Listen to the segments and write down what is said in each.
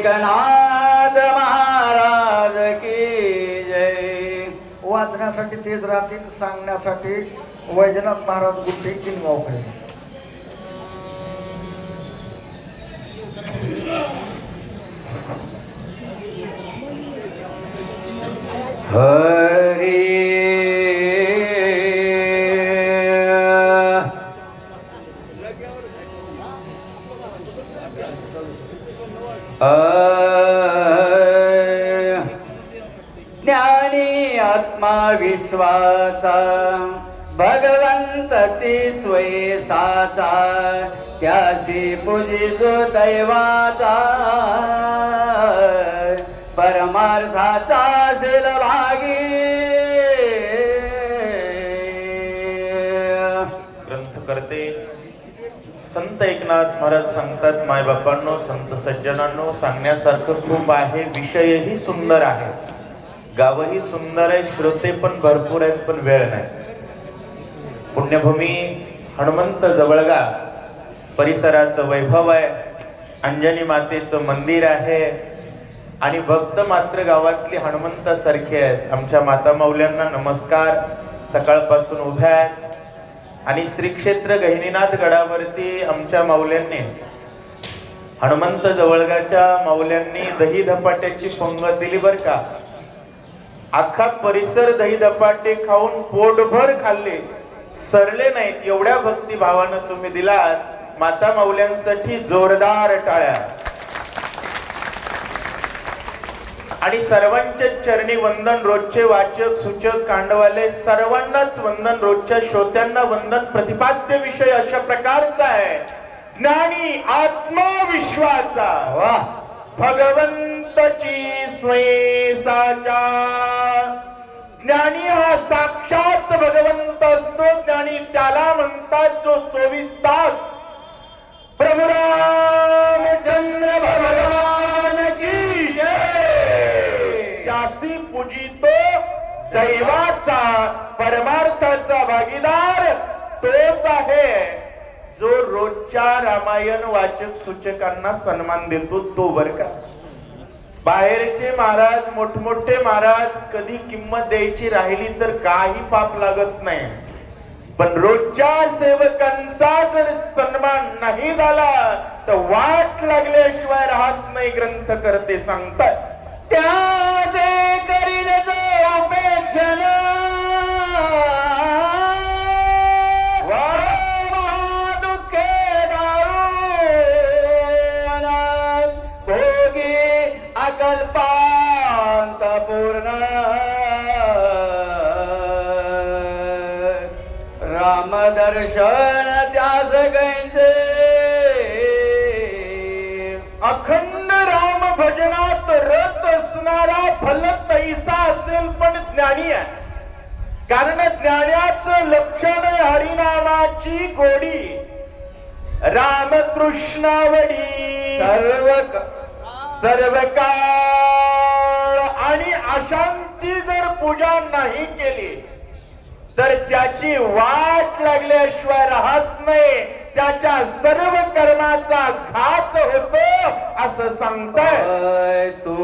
नाथ महाराज की जय. वाचण्यासाठी तेच राहतील, सांगण्यासाठी वैजनाथ महाराज गुट्टे किनगावकडे. हरी ज्ञानी आत्मा विश्वाचा भगवंताची स्वय साचा त्यासी पूजितो दैवाचा परमार्थाचा असेल भागी. ग्रंथकर्ते संत एकनाथ महाराज सांगतात, मायबापांनो, संत सज्जनांनो, सांगण्यासारखं खूप आहे, विषयही सुंदर आहे, गावही सुंदर आहे, श्रोते पण भरपूर आहेत, पण वेळ नाही. पुण्यभूमी हनुमंत जवळगा परिसराचं वैभव आहे, अंजनी मातेचं मंदिर आहे आणि भक्त मात्र गावातली हनुमंत सारखे आहेत. आमच्या माता माऊल्यांना नमस्कार. सकाळपासून उभ्या आहेत आणि श्री क्षेत्र गहिनीनाथ गडावरती आमच्या माऊल्यांनी, हनुमंत जवळगाच्या माऊल्यांनी दही धपाट्याची पंगत दिली बर का. अख्खा परिसर दही धपाटे खाऊन पोटभर खाल्ले, सरले नाहीत. एवढ्या भक्तिभावानं तुम्ही दिलात. माता माऊल्यांसाठी जोरदार टाळ्या. आणि सर्वांच्या चरणी वंदन. रोजचे वाचक, सूचक, कांडवाले सर्वांनाच वंदन. रोजच्या श्रोत्यांना वंदन. प्रतिपाद्य विषय अशा प्रकारचा आहे, ज्ञानी आत्मा विश्वाचा भगवंतची स्वय साचा. ज्ञानी हा साक्षात भगवंत असतो. ज्ञानी त्याला म्हणतात जो 24 तास प्रभु रामचंद्र भगवान की जय त्यासी पूजितो दैवाचा परमार्थाचा भागीदार तोच आहे जो रोजच्या रामायण वाचक सूचकांना सन्मान देतो तो बर का. बाहेरचे महाराज, मोठमोठे महाराज कधी किंमत द्यायची राहिली तर काही पाप लागत नाही, पण रोजच्या सेवकांचा जर सन्मान नाही झाला तर वाट लागल्याशिवाय राहत नाही. ग्रंथकर्ते सांगतात, त्याचे करील जो उपेक्षण दुःखे दारुण भोगी अकल्पांत पूर्ण रामदर्शन त्यास गैंचे. अखंड राम भजनात रत असणारा फल तैसा असेल पण ज्ञानी आहे. कारण ज्ञानाचं लक्षण हरिनामाची गोडी, रामकृष्णावडी सर्व काळ. आणि अशांची जर पूजा नाही केली तर त्याची वाट लागल्याशिवाय राहत नाही. त्याच्या सर्व कर्माचा घात होतो असं सांगताय. तू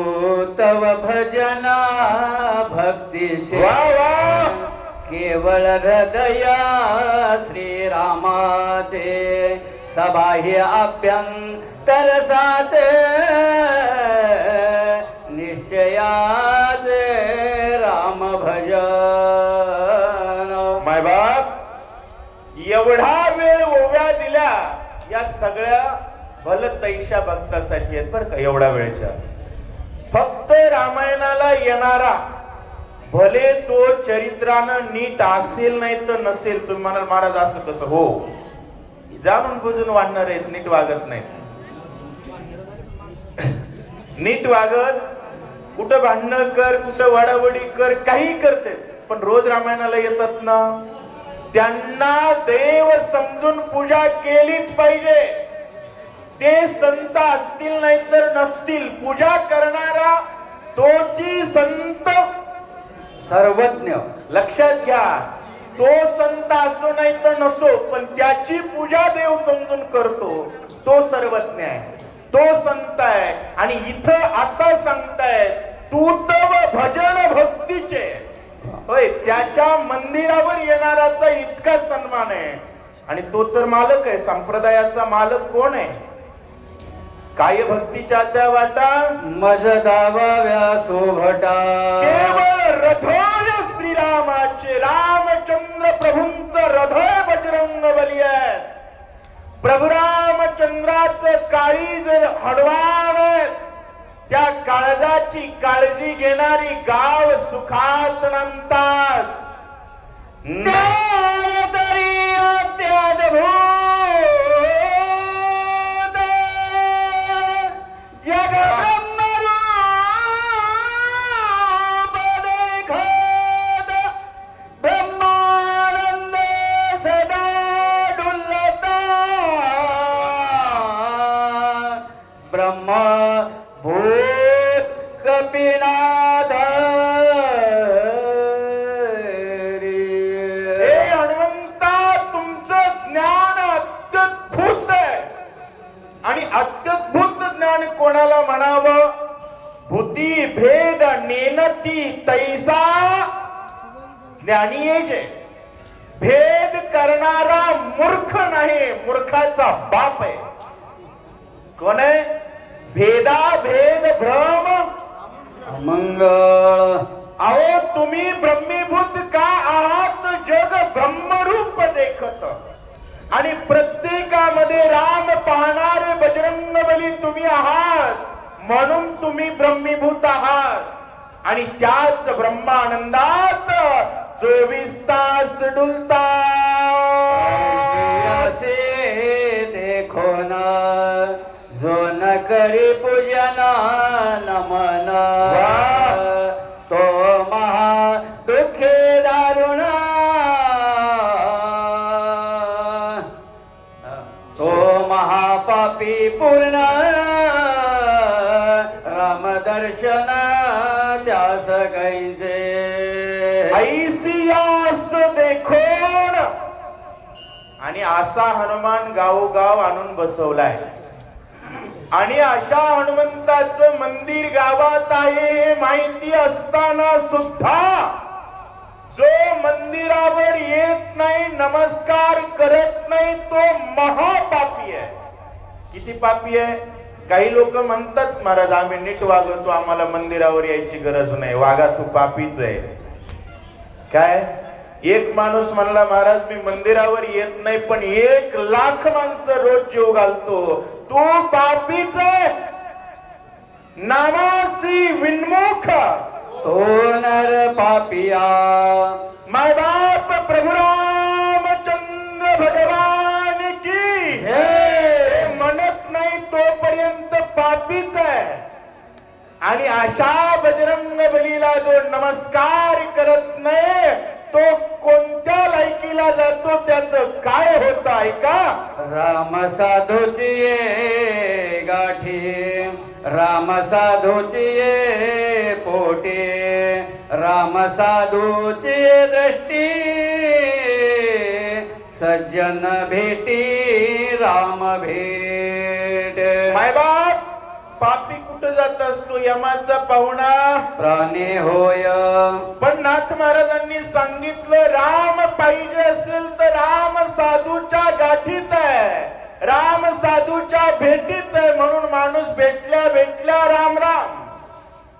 तव भजना भक्तीचे वा वा केवळ हृदया श्रीरामाचे सबाह्य अभ्यंतर साचे निश्चयाचे राम भजन. माय बाप एवढा वेळ ओव्या दिल्या या सगळ्या भलतैशा भक्तासाठी आहेत बर का. एवढा वेळच्या फक्त रामायणाला येणारा भले तो चरित्रानं नीट असेल नाही तर नसेल. तुम्ही म्हणाल महाराज असं कसं, हो जाणून बुजून वाढणार आहेत, नीट वागत नाहीत. नीट वागत कुठं भांडणं कर, कुठं वाडावडी कर, काही करते, पण रोज रामायणाला येतात ना, त्यांना देव समजून पूजा केलीच पाहिजे. ते संत असतील नाही तर नसतील, पूजा करणारा तोची संत सर्वज्ञ. लक्षात घ्या, तो संत असो नाही तर नसो, पण त्याची पूजा देव समजून करतो तो सर्वज्ञ आहे. तो संत आहे. आणि इथं आता सांगताय तू तव भजन भक्तीचे, होय, त्याच्या मंदिरावर येणाराचा इतका सन्मान आहे. आणि तो तर मालक आहे, संप्रदायाचा मालक कोण आहे? काय भक्तीच्या त्या वाटा मज दाबाव्या शोभटा, केवळ हृदय श्रीरामाचे, रामचंद्र प्रभूंचं हृदय बजरंग बली आहे. प्रभू रामचंद्राचं काळीज हडवाण आहे. त्या काळजाची काळजी घेणारी गाव सुखात नंतात. ज्ञान तरी अत्याद्भुत, जग ब्रह्मरूप देखत, ब्रह्मानंद सदा डुलता, ब्रह्म भूत कपिनाथ हे हनुमंता, तुमचं ज्ञान अत्यद्भुत आहे. आणि अत्यद्भुत ज्ञान कोणाला म्हणावं? भूती भेद नेनती तैसा ज्ञानी जे. भेद करणारा मूर्ख नाही, मूर्खाचा बाप आहे. कोण आहे? भेदा भेद भ्रम मंगळ. अहो, तुम्ही ब्रह्मीभूत का आहात? जग ब्रह्मरूप देखत. आणि प्रत्येकामध्ये राम पाहणारे बजरंगबली तुम्ही आहात, म्हणून तुम्ही ब्रह्मीभूत आहात. आणि त्याच ब्रह्मानंदात 24 तास डुलता. ऐसे देखो ना, जो न करी पूजन नमन, तो महा दुःखे दारुण, तो महापापी पूर्ण, राम दर्शन त्यास कैसे. ऐसियास देखोन. आणि असा हनुमान गावोगाव आणून बसवलाय. आणि अशा हनुमंताचं मंदिर गावात आहे हे माहिती असताना सुद्धा जो मंदिरावर येत नाही, नमस्कार करत नाही, तो महापापी आहे. किती पापी आहे? काही लोक म्हणतात महाराज आम्ही नीट वागतो, आम्हाला मंदिरावर यायची गरज नाही. वागा, तू पापीच आहे. काय? एक माणूस म्हणला महाराज मी मंदिरावर येत नाही, पण 1,00,000 माणसं रोज जीव घालतो. तू पापीच आहे. नामासी विन्मुख, तो नर पापिया. माय बाप प्रभू रामचंद्र भगवान की हे म्हणत नाही तोपर्यंत पापीच आहे. आणि अशा बजरंग बलीला जो नमस्कार करत नाही, तो कोणत्या लायकीला जातो? त्याचं काय होत आहे का? राम साधूची ये गाठी, राम साधूची ये पोटे, राम साधूची ये दृष्टी, सज्जन भेटी राम भेट. माय बाप, पापी कुठं जात असतो? यमाचा पाहुणा प्राणी होय. पण नाथ महाराजांनी सांगितलं राम पाहिजे असेल तर राम साधूच्या गाठीत आहे, राम साधूच्या भेटीत आहे. म्हणून माणूस भेटल्या भेटल्या राम राम.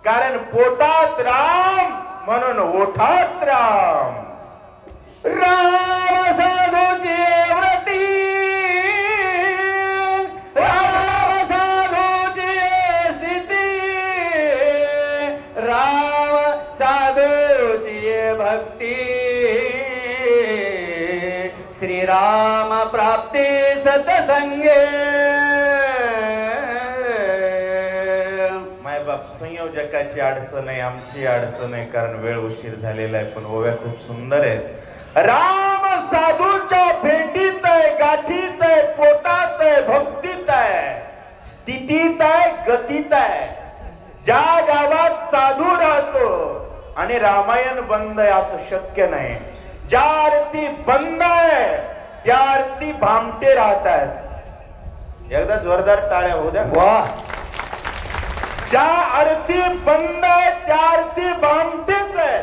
कारण पोटात राम म्हणून ओठात राम. राम साधूची व्रती, राम साधूची स्थिती, राम साधूची भक्ती, श्रीराम प्राप्ती सतसंगे. मायबाप संयोजकाची अडचण आहे, आमची अडचण आहे, कारण वेळ उशीर झालेला आहे. पण ओव्या खूप सुंदर आहेत. राम साधूच्या भेटीत आहे, गाठीत आहे, पोटात आहे, भक्तीत आहे, स्थितीत आहे, गतीत आहे. ज्या गावात साधू राहतो आणि रामायण बंद आहे असं शक्य नाही. ज्या आरती बंद आहे त्या आरती भामटे राहतात. एकदा जोरदार टाळ्या होऊ द्या. वा. ज्या अर्थी बंद आहे त्या अर्थी भामटेच आहे.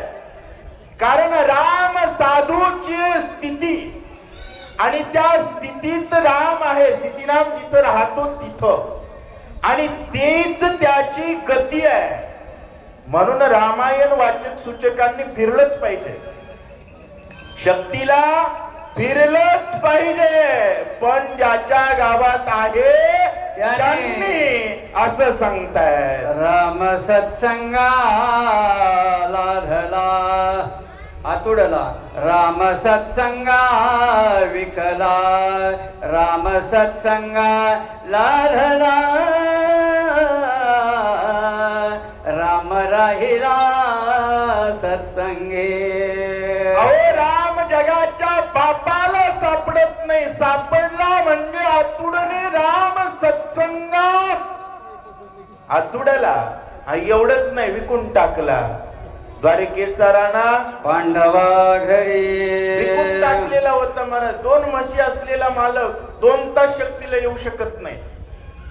कारण राम साधूची स्थिती आणि त्या स्थितीत राम आहे. स्थितीनाम जिथं राहतो तिथं, आणि तेच त्याची गती आहे. म्हणून रामायण वाचक सूचकांनी फिरलंच पाहिजे, शक्तीला फिरलंच पाहिजे. पण ज्याच्या गावात आहे त्यांनी असं सांगताय. राम सत्संगाला धला आतुडला, राम सत्संगा विकला, राम सत्संगा लाधला, राम राहिला सत्संगे. अहो राम जगाच्या बापाला सापडत नाही, सापडला म्हणजे आतुडने राम सत्संगात आतुडला. आणि एवढंच नाही, विकून टाकला. द्वारकेचा राणा पांडवा घरी विकून टाकलेला होता महाराज. 2 म्हशी असलेला मालक 2 तास शक्तीला येऊ शकत नाही.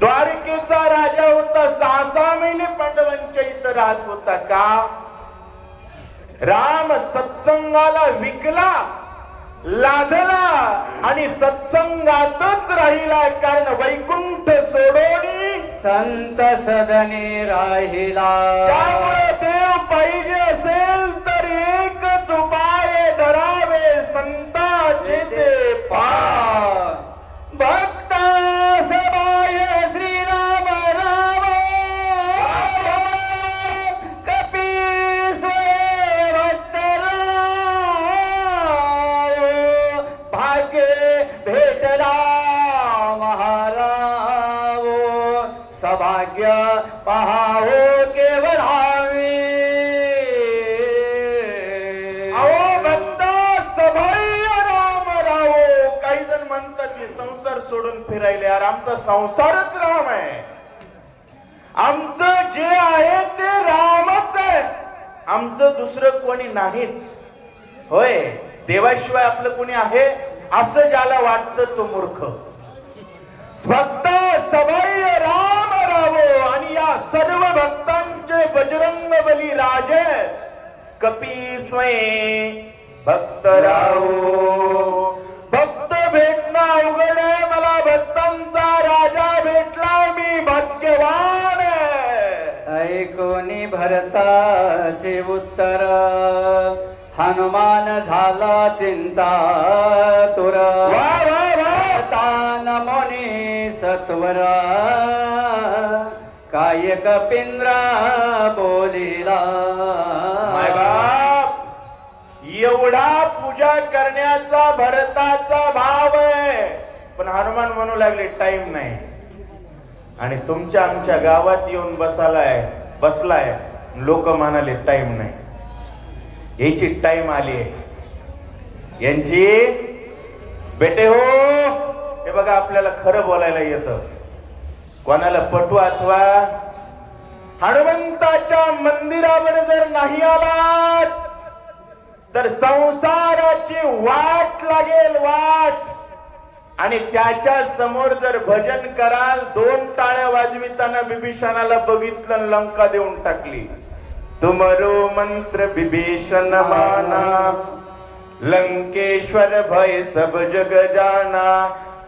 द्वारकेचा राजा होता, 6 महिने पांडवांच्या इथं राहत होता. का? राम सत्संगाला विकला, लादला आणि सत्संगातच राहिला. कारण वैकुंठ सोडोनी संत सदने राहिला. त्यामुळे देव पाहिजे असेल तर एकच उपाय धरावे, संताचे ते पाय. भक्ता सबाय श्रीराम राम, कपी स्वय भक्त राम, भाग्य भेटला महाराव, सौभाग्य पहावो केवढावे. अहो भक्ता सभय राम राहो. काही जण म्हणतात हे संसार सोडून फिरायले. यार आमचा संसारच राम आहे. आमचं जे आहे ते रामच आहे. आमचं दुसरं कोणी नाहीच. होय, देवाशिवाय आपलं कोणी आहे असं ज्याला वाटतं तो मूर्ख. भक्त सभय राम रावो. आणि या सर्व भक्तांचे बजरंग बली राजे कपी स्वय भक्त रावो. भक्त भेटणं अवघड आहे. मला भक्तांचा राजा भेटला, मी भाग्यवान आहे. ऐकोनी भरताचे उत्तर, हनुमान झाला चिंता तुर. वा वा वा. तान मुनी सत्वर, काय कपिंद्रा बोलिला. माय बाप, एवढा पूजा करण्याचा भरताचा भाव आहे, पण हनुमान म्हणू लागले टाइम नाही. आणि तुमच्या आमच्या गावात येऊन बसलाय. लोक म्हणाले टाइम नाही. याची टाइम आली आहे यांची. बेटे हो, हे बघा आपल्याला खरं बोलायला येतं. कोणाला पटू अथवा हनुमंताच्या मंदिरावर जर नाही आलात तर संसाराची वाट लागेल, वाट. आणि त्याच्या समोर जर भजन कराल, 2 टाळ्या वाजविताना बिभीषणाला बघितलं, लंका देऊन टाकली. तुमरो मंत्र बिभीषण माना, लंकेश्वर भय सब जग जाना.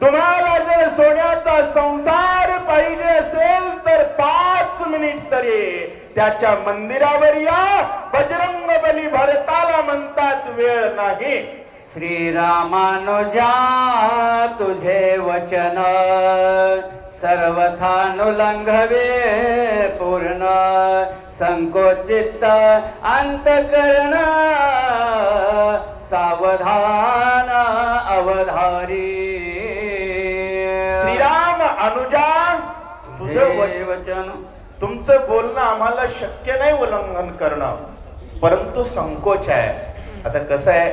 तुम्हाला जर सोन्याचा संसार पाहिजे असेल तर 5 मिनिट तरी त्याच्या मंदिरावर या. बजरंग बली भरताला म्हणतात वेळ नाही. श्रीरामानुजा तुझे वचन, सर्वथानुलंघवे पूर्ण. संकोचित अंतकरण, सावधान अवधारी. श्रीराम अनुजा तुझं वचन, तुमचं बोलणं आम्हाला शक्य नाही उल्लंघन करणं, परंतु संकोच आहे. आता कसं आहे,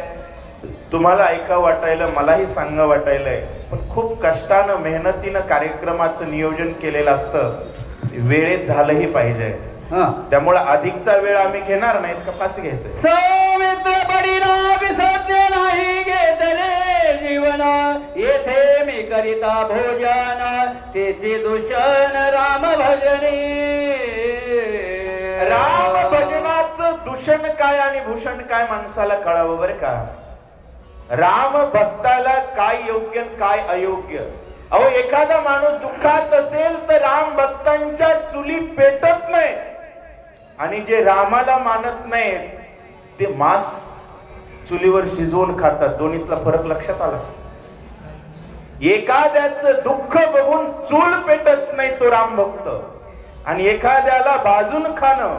तुम्हाला ऐका वाटायला, मलाही सांगा वाटायलंय, पण खूप कष्टानं मेहनतीनं कार्यक्रमाचं नियोजन केलेलं असतं. वेळेत झालंही पाहिजे. हा. त्यामुळे अधिकचा वेळ आम्ही घेणार नाहीत का फास्ट घ्यायचं सौमित्र पडिला विसज्ञ नाही घेतले जीवन येथे मी करिता भोजन तेचे दूषण राम भजनी राम भजनाचं दूषण काय आणि भूषण काय माणसाला कळावं बरं का. राम भक्ताला काय योग्य आणि काय अयोग्य. अहो एखादा माणूस दुःखात असेल तर राम भक्तांच्या चुली पेटत नाही आणि जे रामाला मानत नाहीत ते मांस चुलीवर शिजवून खातात. दोन्हीतला फरक लक्षात आला. एखाद्याचं दुःख बघून चूल पेटत नाही तो राम भक्त आणि एखाद्याला भाजून खाणं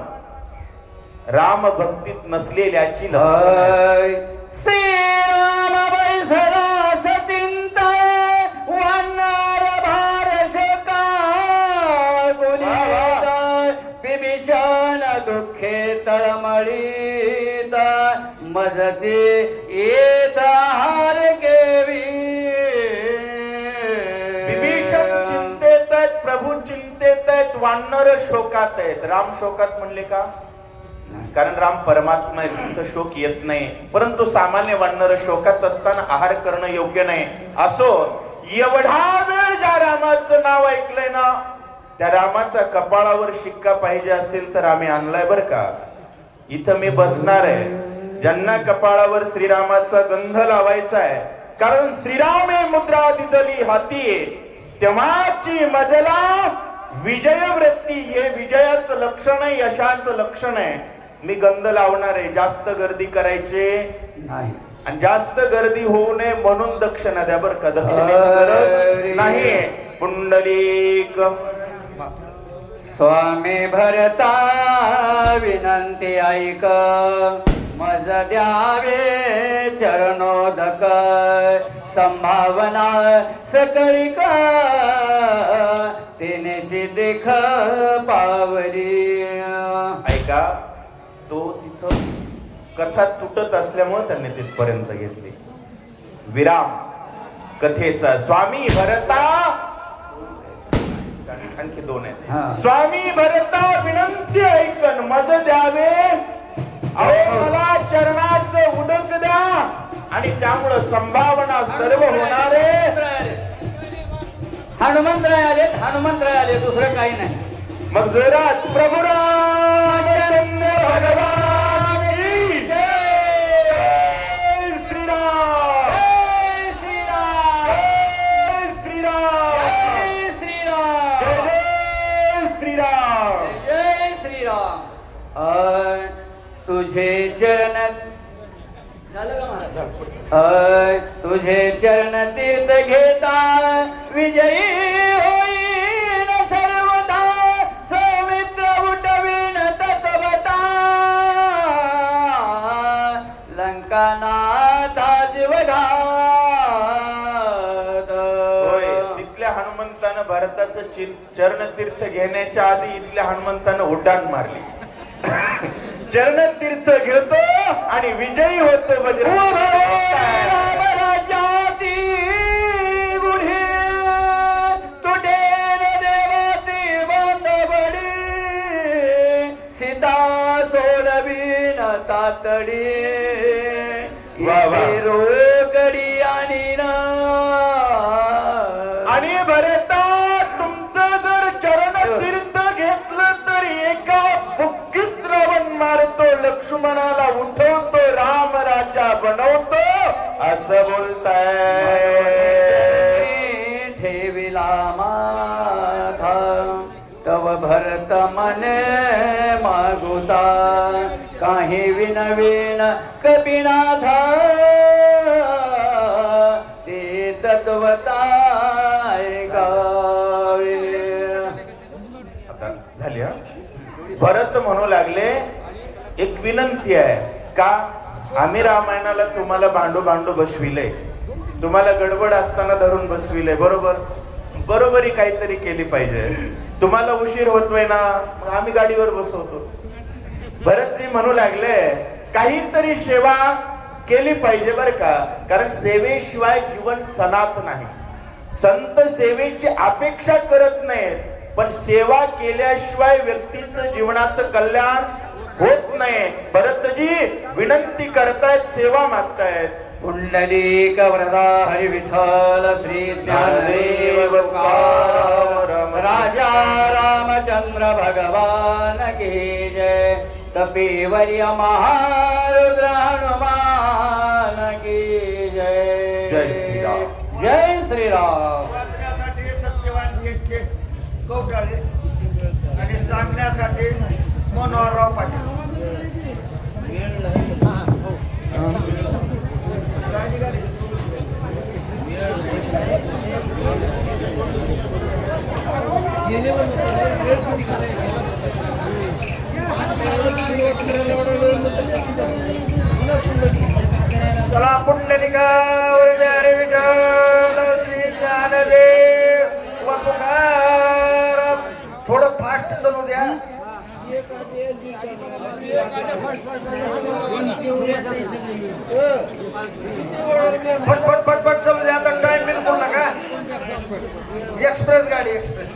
राम भक्तीत नसलेल्याची लक्षण आहे. श्रीराम बैसला सचिंत वानर भारशका गुलित विभीषण दुःखे तळमळीत मजचे येत हार केवी. विभीषण चिंतेत आहेत, प्रभू चिंतेत आहेत, वानर शोकात आहेत. राम शोकात म्हणले का कारण राम परमात्मा आहे, तिथं शोक येत नाही. परंतु सामान्य वानर शोकात असताना आहार करणं योग्य नाही. असो एवढा वेळ ज्या रामाचं नाव ऐकलंय ना त्या रामाचा कपाळावर शिक्का पाहिजे असेल तर आम्ही आणलाय बर का. इथं मी बसणार आहे ज्यांना कपाळावर श्रीरामाचा गंध लावायचा आहे. कारण श्रीरामे मुद्रा दिदली हाती तेव्हाची मजला विजय वृत्ती. हे विजयाचं लक्षण आहे, यशाचं लक्षण आहे. मी गंध लावणार आहे. जास्त गर्दी करायचे नाही आणि जास्त गर्दी होऊ नये म्हणून दक्षिणा द्या बर का. दक्षिणेची गरज नाही. पुंडलिक स्वामी भरता विनंती ऐक मज द्यावे चरणोदक संभावना सकळिक तेनेची देख पावली. ऐका तो तिथं कथा तुटत असल्यामुळे त्यांनी तिथपर्यंत घेतली. विराम कथेचा स्वामी भरता आणखी दोन हा. आहेत. स्वामी भरता विनंती ऐकन मज द्यावे. अहो मला चरणाचं उदक द्या आणि त्यामुळं संभावना सर्व होणारे. हनुमंतराय आलेत, हनुमंतराय आले, दुसरं काही नाही. मग जोरात प्रभू रामचंद्र भगवान की जय. श्रीराम जय श्रीराम, जय श्रीराम, जय श्रीराम, जय श्रीराम. जय श्रीराम. तुझे चरण झालं का महाराज? तुझे चरण तीर्थ घेता विजयी होईन सर्वदा. सौमित्र उठवीन तत्वता लंकानाथा जीवघात. होय तिथल्या हनुमंतानं भारताचं चरण तीर्थ घेण्याच्या आधी इथल्या हनुमंतानं उड्डाण मारली. चरण तीर्थ घेतो आणि विजयी होतो. रामराज्याची गुढी तुटेन देवाची बांधवडी. सीता सोडवीन तातडी वा वा. रोकडी आणि आणि भरता तुमचं जर चरण तीर्थ घेतलं तर एका बुक्कीत रावण मारतो, लक्ष्मणाला उठवतो, राम राजा बनवतो असं बोलताय. ठेविला माथा तव भरत मने मागुता काही विनवीन कपिनाथा ते तत्वता गावे. आता झाली हा. भरत म्हणू लागले एक विनंती आहे का आम्ही रामायणाला तुम्हाला भांडू भांडू बसविले, तुम्हाला गडबड असताना धरून बसविले. बरोबरी काहीतरी केली पाहिजे. तुम्हाला उशीर होतोय ना मग आम्ही गाडीवर बसवतो. भरतजी म्हणू लागले काहीतरी सेवा केली पाहिजे बर का. कारण सेवेशिवाय जीवन सनात नाही. संत सेवेची अपेक्षा करत नाहीत पण सेवा केल्याशिवाय व्यक्तीचं जीवनाचं कल्याण होत नाही. भरतजी विनंती करतायत, सेवा मागतायत. पुंडलीक वरदा हरी विठ्ठल श्री ज्ञानदेव तुकाराम राजा रामचंद्र भगवान की जय. कपिवर्य महारुद्र हनुमान की जय. जय श्रीराम. जय श्रीराम. वाचण्यासाठी सत्यवान कौटाळे आणि सांगण्यासाठी मनोहरराव पाटील. चला पुंडलिकावर हरी विठ्ठल श्री ज्ञानदेव व तुकाराम. थोडं फास्ट चालू द्या. फटफट फटफट चालू द्या. आता टाइम बिलकुल नका. एक्सप्रेस गाडी एक्सप्रेस.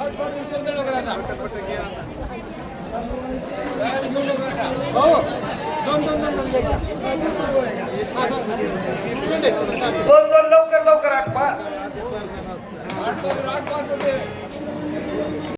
दोन लवकर लवकर आठवा.